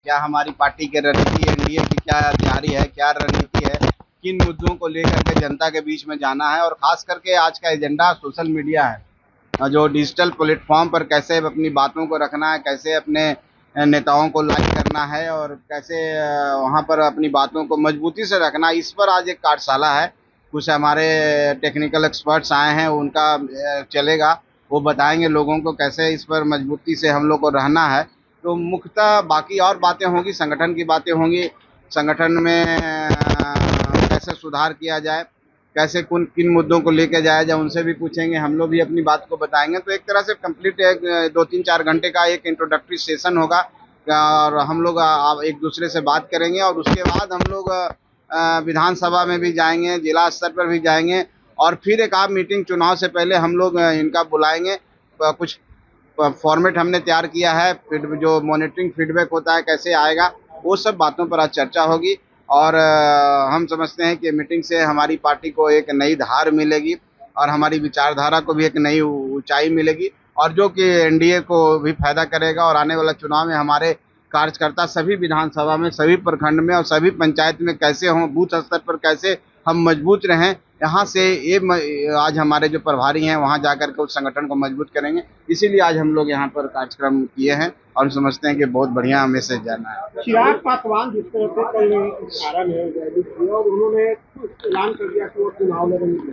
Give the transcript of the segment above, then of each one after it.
क्या हमारी पार्टी की रणनीति, एनडीए की क्या तैयारी है, क्या रणनीति है, किन मुद्दों को लेकर के जनता के बीच में जाना है। और खास करके आज का एजेंडा सोशल मीडिया है, जो डिजिटल प्लेटफॉर्म पर कैसे अपनी बातों को रखना है, कैसे अपने नेताओं को लाइक करना है और कैसे वहाँ पर अपनी बातों को मजबूती से रखना, इस पर आज एक कार्यशाला है। कुछ हमारे टेक्निकल एक्सपर्ट्स आए हैं, उनका चलेगा, वो बताएंगे लोगों को कैसे इस पर मजबूती से हम लोग को रहना है। तो मुख्यतः बाकी और बातें होंगी, संगठन की बातें होंगी, संगठन में कैसे सुधार किया जाए, कैसे किन मुद्दों को लेके जाया जाए, उनसे भी पूछेंगे, हम लोग भी अपनी बात को बताएंगे। तो एक तरह से कंप्लीट एक 2-3-4 घंटे का एक इंट्रोडक्टरी सेशन होगा और हम लोग एक दूसरे से बात करेंगे और उसके बाद हम लोग विधानसभा में भी जाएंगे, जिला स्तर पर भी जाएंगे और फिर एक आप मीटिंग चुनाव से पहले हम लोग इनका बुलाएंगे। कुछ फॉर्मेट हमने तैयार किया है, फिर जो मॉनिटरिंग फीडबैक होता है कैसे आएगा, वो सब बातों पर आज चर्चा होगी। और हम समझते हैं कि मीटिंग से हमारी पार्टी को एक नई धार मिलेगी और हमारी विचारधारा को भी एक नई ऊंचाई मिलेगी और जो कि एनडीए को भी फायदा करेगा। और आने वाला चुनाव में हमारे कार्यकर्ता सभी विधानसभा में, सभी प्रखंड में और सभी पंचायत में कैसे हों, बूथ स्तर पर कैसे हम मजबूत रहें, यहाँ से ये आज हमारे जो प्रभारी हैं वहाँ जाकर के उस संगठन को मजबूत करेंगे। इसीलिए आज हम लोग यहाँ पर कार्यक्रम किए हैं और समझते हैं कि बहुत बढ़िया मैसेज जाना है। चिराग पासवान जिस तरह से कल कारण है और उन्होंने ऐलान कर दिया कि वो चुनाव लड़ेंगे,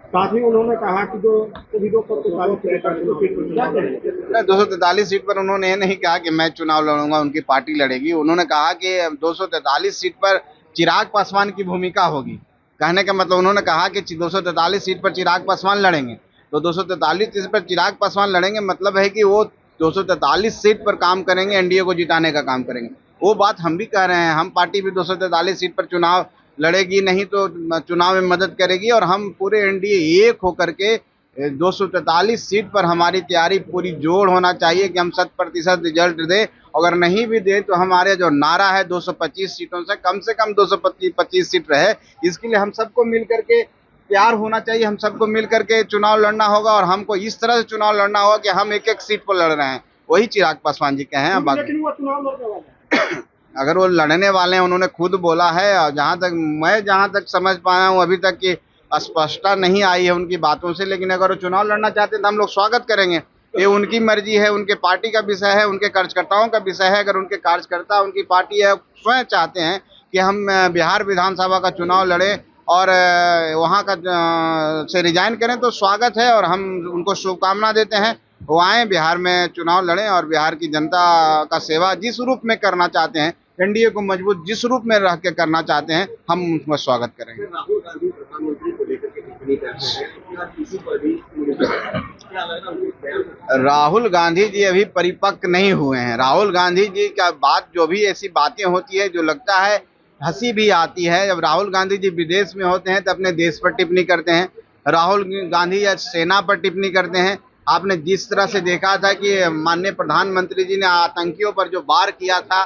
साथ ही उन्होंने कहा कि जो सभी 243 सीट पर उन्होंने ये नहीं कहा कि मैं चुनाव लड़ूंगा, उनकी पार्टी लड़ेगी। उन्होंने कहा कि 243 सीट पर चिराग पासवान की भूमिका होगी। कहने का मतलब उन्होंने कहा कि 243 सीट पर चिराग पासवान लड़ेंगे, तो 243 सीट पर चिराग पासवान लड़ेंगे मतलब है कि वो 243 सीट पर काम करेंगे, एनडीए को जिताने का काम करेंगे। वो बात हम भी कह रहे हैं, हम पार्टी भी 243 सीट पर चुनाव लड़ेगी, नहीं तो चुनाव में मदद करेगी और हम पूरे एनडीए एक होकर के 243 सीट पर हमारी तैयारी पूरी जोड़ होना चाहिए कि हम 100% रिजल्ट दे। अगर नहीं भी दे तो हमारे जो नारा है 225 सीटों से कम 225 सीट रहे, इसके लिए हम सबको मिल करके तैयार होना चाहिए। हम सबको मिल करके चुनाव लड़ना होगा और हमको इस तरह से चुनाव लड़ना होगा कि हम एक एक सीट पर लड़ रहे हैं। वही चिराग पासवान जी कहे हैं। लेकिन वो चुनाव लड़ने वाले अगर वो लड़ने वाले हैं, उन्होंने खुद बोला है और जहाँ तक समझ पाया हूँ अभी तक की स्पष्टता नहीं आई है उनकी बातों से। लेकिन अगर वो चुनाव लड़ना चाहते हैं तो हम लोग स्वागत करेंगे। ये उनकी मर्जी है, उनके पार्टी का विषय है, उनके कार्यकर्ताओं का विषय है। अगर उनके कार्यकर्ता, उनकी पार्टी है, स्वयं चाहते हैं कि हम बिहार विधानसभा का चुनाव लड़ें और वहाँ का से रिजाइन करें तो स्वागत है और हम उनको शुभकामना देते हैं। वो आए, बिहार में चुनाव लड़ें और बिहार की जनता का सेवा जिस रूप में करना चाहते हैं, एनडीए को मजबूत जिस रूप में रह के करना चाहते हैं, हम उसमें स्वागत करेंगे। राहुल गांधी प्रधानमंत्री को लेकर के टिप्पणी करते हैं, राहुल गांधी जी अभी परिपक्व नहीं हुए हैं। राहुल गांधी जी का बात, जो भी ऐसी बातें होती है जो लगता है हंसी भी आती है। जब राहुल गांधी जी विदेश में होते हैं तो अपने देश पर टिप्पणी करते हैं, राहुल गांधी या सेना पर टिप्पणी करते हैं। आपने जिस तरह से देखा था कि माननीय प्रधानमंत्री जी ने आतंकियों पर जो वार किया था,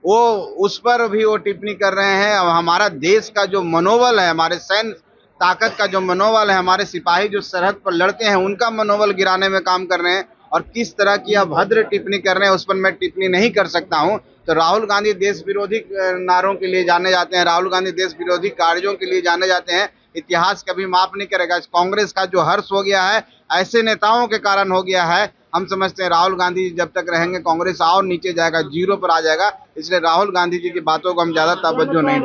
वो उस पर भी वो टिप्पणी कर रहे हैं। अब हमारा देश का जो मनोबल है, हमारे सैन्य ताकत का जो मनोबल है, हमारे सिपाही जो सरहद पर लड़ते हैं उनका मनोबल गिराने में काम कर रहे हैं और किस तरह की अभद्र टिप्पणी कर रहे हैं उस पर मैं टिप्पणी नहीं कर सकता हूं। तो राहुल गांधी देश विरोधी नारों के लिए जाने जाते हैं, राहुल गांधी देश विरोधी कार्यों के लिए जाने जाते हैं। इतिहास कभी माफ नहीं करेगा। कांग्रेस का जो हर्ष हो गया है ऐसे नेताओं के कारण हो गया है। हम समझते हैं राहुल गांधी जब तक रहेंगे कांग्रेस और नीचे जाएगा, जीरो पर आ जाएगा। इसलिए राहुल गांधी जी की बातों को हम ज्यादा तवज्जो नहीं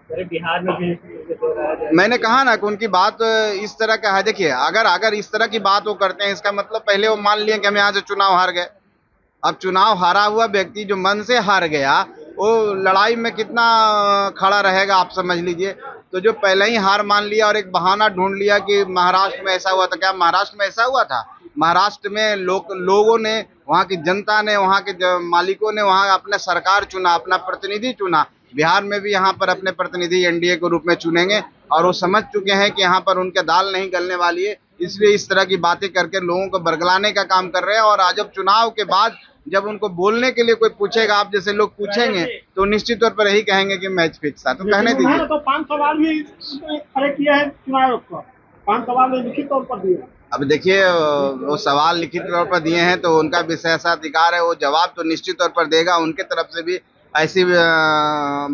देते। बिहार में भी मैंने कहा ना कि उनकी बात इस तरह का है। देखिए, अगर इस तरह की बात वो करते हैं, इसका मतलब पहले वो मान लिए कि हम यहाँ से चुनाव हार गए। अब चुनाव हारा हुआ व्यक्ति जो मन से हार गया, वो लड़ाई में कितना खड़ा रहेगा आप समझ लीजिए। तो जो पहले ही हार मान लिया और एक बहाना ढूंढ लिया कि महाराष्ट्र में ऐसा हुआ था, क्या महाराष्ट्र में ऐसा हुआ था? महाराष्ट्र में लोगों ने, वहाँ की जनता ने, वहाँ के मालिकों ने वहाँ अपना सरकार चुना, अपना प्रतिनिधि चुना। बिहार में भी यहाँ पर अपने प्रतिनिधि एनडीए के रूप में चुनेंगे और वो समझ चुके हैं कि यहाँ पर उनके दाल नहीं गलने वाली है। इसलिए इस तरह की बातें करके लोगों को बरगलाने का काम कर रहे हैं। और आज जब चुनाव के बाद जब उनको बोलने के लिए कोई पूछेगा, आप जैसे लोग पूछेंगे, तो निश्चित तौर पर यही कहेंगे कि मैच फिक्स था। तो कहने दीजिए। तो 5 सवाल भी खड़े किए हैं चुनाव पर, 5 सवाल लिखित तौर पर दिए। अब देखिए वो सवाल लिखित तौर पर दिए हैं तो उनका विशेषाधिकार है, वो जवाब तो निश्चित तौर पर देगा। उनके तरफ से भी ऐसी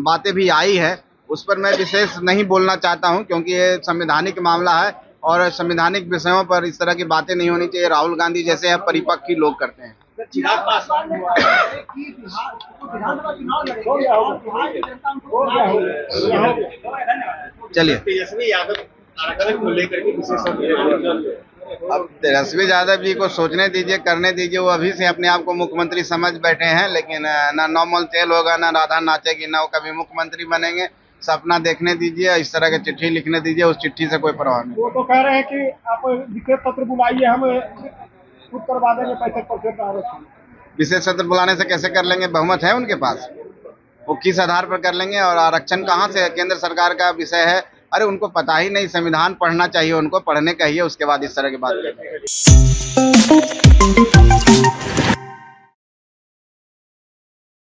बातें भी आई है, उस पर मैं विशेष नहीं बोलना चाहता हूं, क्योंकि ये संवैधानिक मामला है और संवैधानिक विषयों पर इस तरह की बातें नहीं होनी चाहिए। राहुल गांधी जैसे परिपक्व लोग करते हैं। चिराग पासवान ने कहा है कि विधानसभा चुनाव लड़ेंगे और बिहार की जनता उनको चलिए, तेजस्वी यादव आरक्षण को लेकर के विशेष अब तेजस्वी यादव जी को सोचने दीजिए, करने दीजिए। वो अभी से अपने आप को मुख्यमंत्री समझ बैठे हैं, लेकिन ना नॉर्मल तेल होगा, ना राधा नाचेगी, ना वो कभी मुख्यमंत्री बनेंगे। सपना देखने दीजिए, इस तरह की चिट्ठी लिखने दीजिए, उस चिट्ठी से कोई परवाह नहीं। वो तो कह रहे हैं कि आप विशेष पत्र बुलाइए, हम खुद करवा देंगे 65% आरक्षण। विशेष सत्र बुलाने से कैसे कर लेंगे? बहुमत है उनके पास, वो किस आधार पर कर लेंगे? और आरक्षण कहाँ से? केंद्र सरकार का विषय है। अरे उनको पता ही नहीं, संविधान पढ़ना चाहिए उनको, पढ़ने कहिए, उसके बाद इस तरह की बात करें।